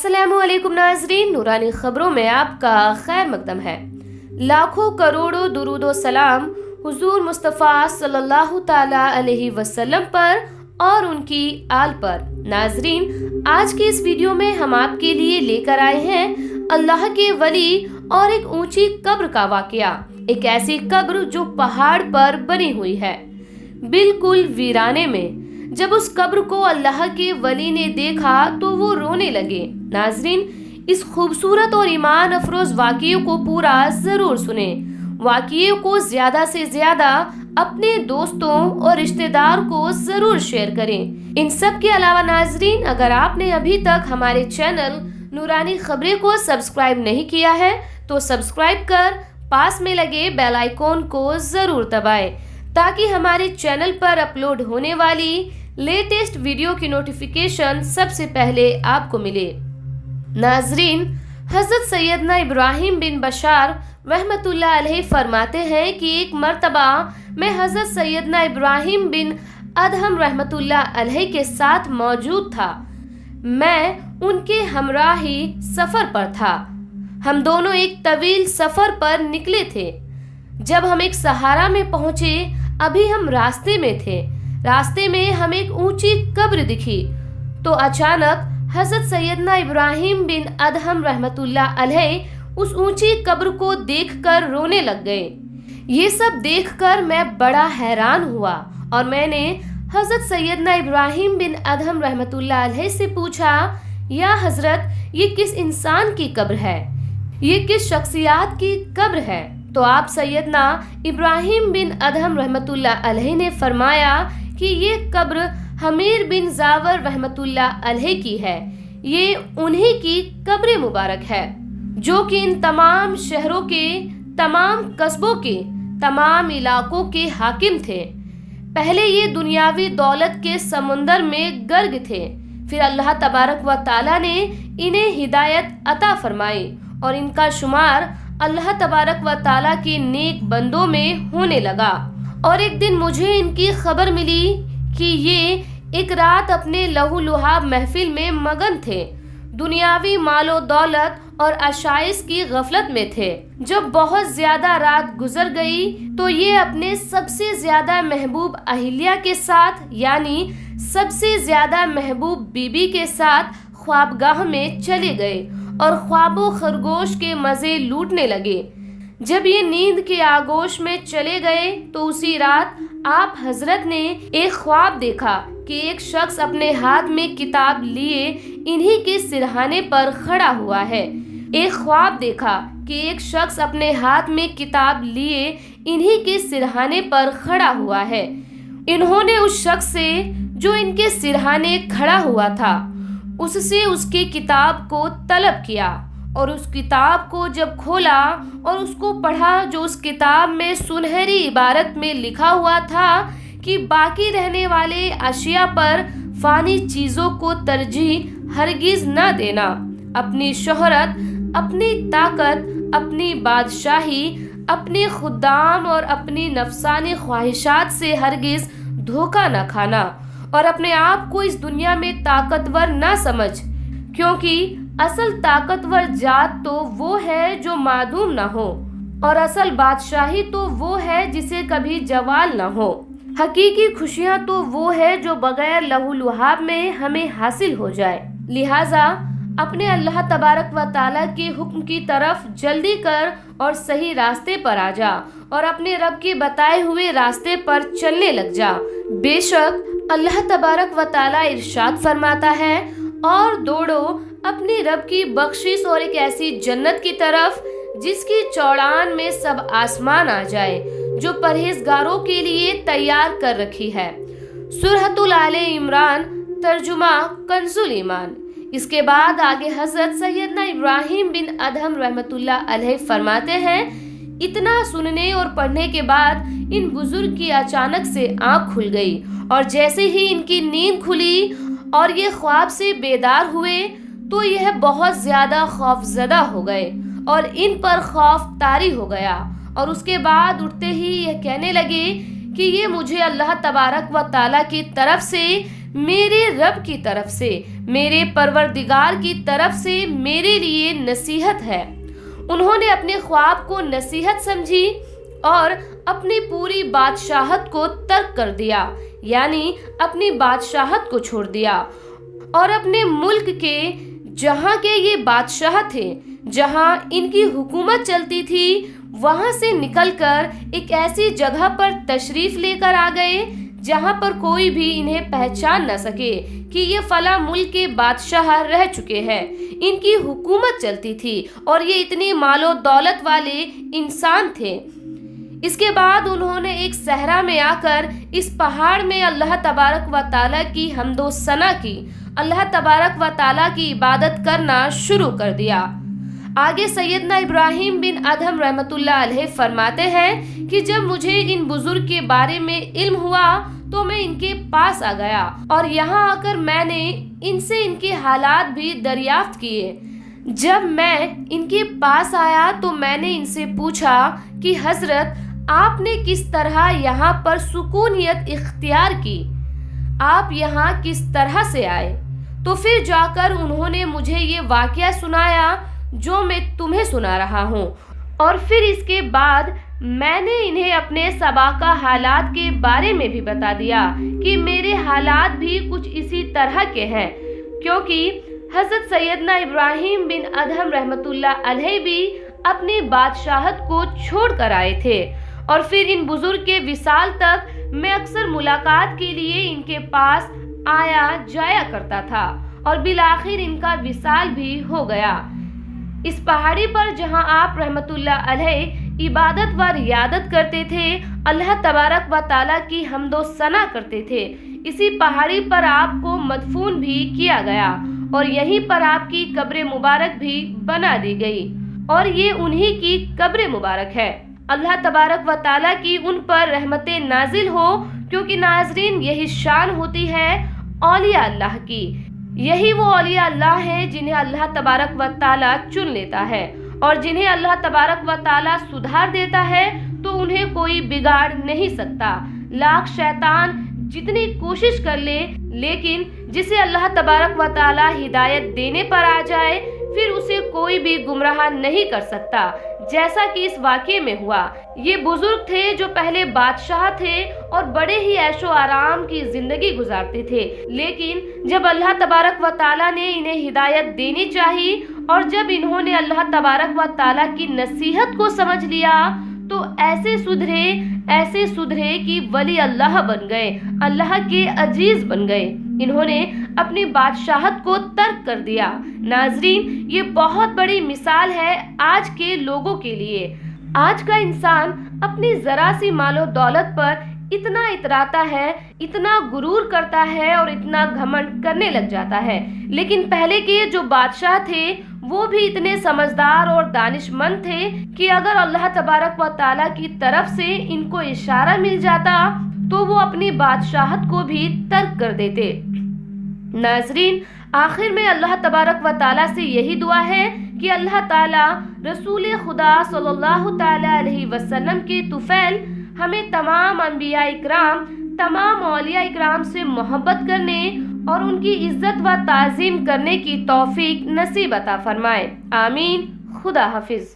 अस्सलामु अलैकुम नाज़रीन, नूरानी खबरों में आपका खैर मकदम है। लाखों करोड़ों दुरूदो सलाम हुजूर मुस्तफ़ा सल्लल्लाहु ताला अलैहि वसल्लम पर और उनकी आल पर। नाज़रीन, आज की इस वीडियो में हम आपके लिए लेकर आए हैं अल्लाह के वली और एक ऊंची कब्र का वाक़या। एक ऐसी कब्र जो पहाड़ पर बनी हुई है, बिल्कुल वीराने में। जब उस कब्र को अल्लाह के वली ने देखा तो वो रोने लगे। नाज़रीन, इस खूबसूरत और ईमान अफरोज वाक़ये को पूरा ज़रूर सुने। वाक़ये को ज़्यादा से ज़्यादा अपने दोस्तों और रिश्तेदार को ज़रूर शेयर करें। इन सब के अलावा नाज़रीन, अगर आपने अभी तक हमारे चैनल नूरानी खबरें को सब्सक्राइब नहीं किया है तो सब्सक्राइब कर पास में लगे बेल आइकॉन को ज़रूर दबाएं, ताकि हमारे चैनल पर अपलोड होने वाली लेटेस्ट वीडियो की नोटिफिकेशन सबसे पहले आपको मिले। नाज़रीन, हज़रत सैयदना इब्राहिम बिन बशार रहमतुल्लाह अलैह फरमाते हैं कि एक मर्तबा मैं हज़रत सैयदना इब्राहिम बिन अदहम रहमतुल्लाह अलैह के साथ मौजूद था। मैं उनके हमराही सफ़र पर था। हम दोनों एक तवील सफ़र पर निकले थे। जब हम एक सहारा में पहुंचे, अभी हम रास्ते में थे। रास्ते में हमें एक ऊंची कब्र दिखी तो अचानक हज़रत सैयदना इब्राहिम बिन अदहम रहमतुल्लाह अलैह उस ऊंची कब्र को देखकर रोने लग गए। ये सब देखकर मैं बड़ा हैरान हुआ और मैंने हज़रत सैयदना इब्राहिम बिन अदहम रहमतुल्लाह अलैह से पूछा, या हज़रत, ये किस इंसान की कब्र है? ये किस शख्सियत की कब्र है? तो आप सैयदना इब्राहिम बिन अदहम रहमतुल्लाह अलैह ने फरमाया कि ये कब्र हमीर बिन जावर रहमतुल्लाह अलैह की है। ये उन्हीं की कब्र मुबारक है जो कि इन तमाम शहरों के, तमाम कस्बों के, तमाम इलाकों के हाकिम थे। पहले ये दुनियावी दौलत के समुंदर में गर्क थे, फिर अल्लाह तबारक व ताला ने इन्हें हिदायत अता फरमाई और इनका शुमार अल्लाह तबारक व ताला के नेक बंदों में होने लगा। और एक दिन मुझे इनकी खबर मिली कि ये एक रात अपने लहू लुहाब महफिल में मगन थे, दुनियावी मालो दौलत और आशाइश की गफलत में थे। जब बहुत ज्यादा रात गुजर गई तो ये अपने सबसे ज्यादा महबूब अहिल्या के साथ, यानी सबसे ज्यादा महबूब बीबी के साथ ख्वाबगाह में चले गए और ख्वाबो खरगोश के मजे लूटने लगे। जब ये नींद के आगोश में चले गए तो उसी रात आप हजरत ने एक ख्वाब देखा कि एक शख्स अपने हाथ में किताब लिए इन्हीं के सिरहाने पर खड़ा हुआ है। एक ख्वाब देखा कि एक शख्स अपने हाथ में किताब लिए इन्हीं के सिरहाने पर खड़ा हुआ है। इन्होंने उस शख्स से जो इनके सिरहाने खड़ा हुआ था उससे उसकी किताब को तलब किया और उस किताब को जब खोला और उसको पढ़ा, जो उस किताब में सुनहरी इबारत में लिखा हुआ था कि बाकी रहने वाले अशिया पर फानी चीज़ों को तरजीह हरगिज़ न देना, अपनी शोहरत, अपनी ताकत, अपनी बादशाही, अपने खुदाम और अपनी नफसानी ख्वाहिशात से हरगिज़ धोखा न खाना और अपने आप को इस दुनिया में ताकतवर न समझ, क्योंकि असल ताकतवर जात तो वो है जो मादूम न हो और असल बादशाही तो वो है जिसे कभी जवाल न हो। हकीकी खुशियाँ तो वो है जो बगैर लहू लुहाब में हमें हासिल हो जाए। लिहाजा अपने अल्लाह तबारक व ताला के हुक्म की तरफ जल्दी कर और सही रास्ते पर आ जा और अपने रब के बताए हुए रास्ते पर चलने लग जा। बेशक अल्लाह तबारक व ताला इरशाद फरमाता है, और दौड़ो अपने रब की बख्शिश और एक ऐसी जन्नत की तरफ जिसकी चौड़ान में सब आसमान आ जाए, जो परहेजगारों के लिए तैयार कर रखी है। सूरह आले इमरान, तर्जुमा कंजुल ईमान। इसके बाद आगे हजरत सैयदना इब्राहिम बिन अदहम रहमतुल्लाह अलैह फरमाते हैं, इतना सुनने और पढ़ने के बाद इन बुजुर्ग की अचानक से आंख खुल गई और जैसे ही इनकी नींद खुली और ये ख्वाब से बेदार हुए तो यह बहुत ज्यादा खौफजदा हो गए और इन पर खौफ तारी हो गया और उसके बाद उठते ही यह कहने लगे कि ये मुझे अल्लाह तबारक व ताला की तरफ से میرے رب کی طرف سے، میرے پروردگار کی طرف سے میرے لیے نصیحت ہے۔ انہوں نے اپنے خواب کو نصیحت سمجھی اور اپنی پوری بادشاہت کو ترک کر دیا، یعنی اپنی بادشاہت کو چھوڑ دیا اور اپنے ملک کے جہاں کے یہ بادشاہ تھے، جہاں ان کی حکومت چلتی تھی، وہاں سے نکل کر ایک ایسی جگہ پر تشریف لے کر آ گئے جہاں پر کوئی بھی انہیں پہچان نہ سکے کہ یہ فلاں ملک کے بادشاہ رہ چکے ہیں، ان کی حکومت چلتی تھی اور یہ اتنی مال و دولت والے انسان تھے۔ اس کے بعد انہوں نے ایک صحرا میں آ کر اس پہاڑ میں اللہ تبارک و تعالیٰ کی حمد و ثنا کی، اللہ تبارک و تعالیٰ کی عبادت کرنا شروع کر دیا۔ آگے سیدنا ابراہیم بن ادہم رحمۃ اللہ علیہ فرماتے ہیں کہ جب مجھے ان بزرگ کے بارے میں علم ہوا تو میں ان کے پاس آ گیا اور یہاں آ کر میں نے ان سے ان کے حالات بھی دریافت کیے۔ جب میں ان کے پاس آیا تو میں نے ان سے پوچھا کہ حضرت آپ نے کس طرح یہاں پر سکونیت اختیار کی، آپ یہاں کس طرح سے آئے؟ تو پھر جا کر انہوں نے مجھے یہ واقعہ سنایا جو میں تمہیں سنا رہا ہوں، اور پھر اس کے بعد میں نے انہیں اپنے سابقہ حالات کے بارے میں بھی بتا دیا کہ میرے حالات بھی کچھ اسی طرح کے ہیں، کیونکہ حضرت سیدنا ابراہیم بن ادہم رحمۃ اللہ علیہ بھی اپنی بادشاہت کو چھوڑ کر آئے تھے، اور پھر ان بزرگ کے وصال تک میں اکثر ملاقات کے لیے ان کے پاس آیا جایا کرتا تھا اور بالآخر ان کا وصال بھی ہو گیا۔ اس پہاڑی پر جہاں آپ رحمت اللہ علیہ عبادت و ریادت کرتے تھے، اللہ تبارک و تعالیٰ کی حمد و ثنا کرتے تھے، اسی پہاڑی پر آپ کو مدفون بھی کیا گیا اور یہیں پر آپ کی قبر مبارک بھی بنا دی گئی، اور یہ انہی کی قبر مبارک ہے۔ اللہ تبارک و تعالیٰ کی ان پر رحمت نازل ہو، کیونکہ ناظرین یہی شان ہوتی ہے اولیاء اللہ کی۔ یہی وہ اولیاء اللہ ہیں جنہیں اللہ تبارک و تعالیٰ چن لیتا ہے، اور جنہیں اللہ تبارک و تعالیٰ سدھار دیتا ہے تو انہیں کوئی بگاڑ نہیں سکتا۔ لاکھ شیطان جتنی کوشش کر لے، لیکن جسے اللہ تبارک و تعالیٰ ہدایت دینے پر آ جائے پھر اسے کوئی بھی گمراہ نہیں کر سکتا، جیسا کہ اس واقعے میں ہوا۔ یہ بزرگ تھے جو پہلے بادشاہ تھے اور بڑے ہی عیش و آرام کی زندگی گزارتے تھے، لیکن جب اللہ تبارک و تعالیٰ نے انہیں ہدایت دینی چاہی اور جب انہوں نے اللہ تبارک و تعالیٰ کی نصیحت کو سمجھ لیا تو ایسے سدھرے کہ ولی اللہ بن گئے، اللہ کے عزیز بن گئے۔ انہوں نے اپنی بادشاہت کو ترک کر دیا۔ ناظرین، یہ بہت بڑی مثال ہے آج کے لوگوں کے لیے۔ آج کا انسان اپنی ذرا سی مال و دولت پر اتنا اتراتا ہے، اتنا غرور کرتا ہے اور اتنا گھمنڈ کرنے لگ جاتا ہے، لیکن پہلے کے جو بادشاہ تھے وہ بھی اتنے سمجھدار اور دانش مند تھے کہ اگر اللہ تبارک و تعالیٰ کی طرف سے ان کو اشارہ مل جاتا تو وہ اپنی بادشاہت کو بھی ترک کر دیتے۔ ناظرین، آخر میں اللہ تبارک و تعالیٰ سے یہی دعا ہے کہ اللہ تعالیٰ رسول خدا صلی اللہ تعالیٰ علیہ وسلم کے طفیل ہمیں تمام انبیاء اکرام، تمام اولیاء اکرام سے محبت کرنے اور ان کی عزت و تعظیم کرنے کی توفیق نصیب عطا فرمائے۔ آمین۔ خدا حافظ۔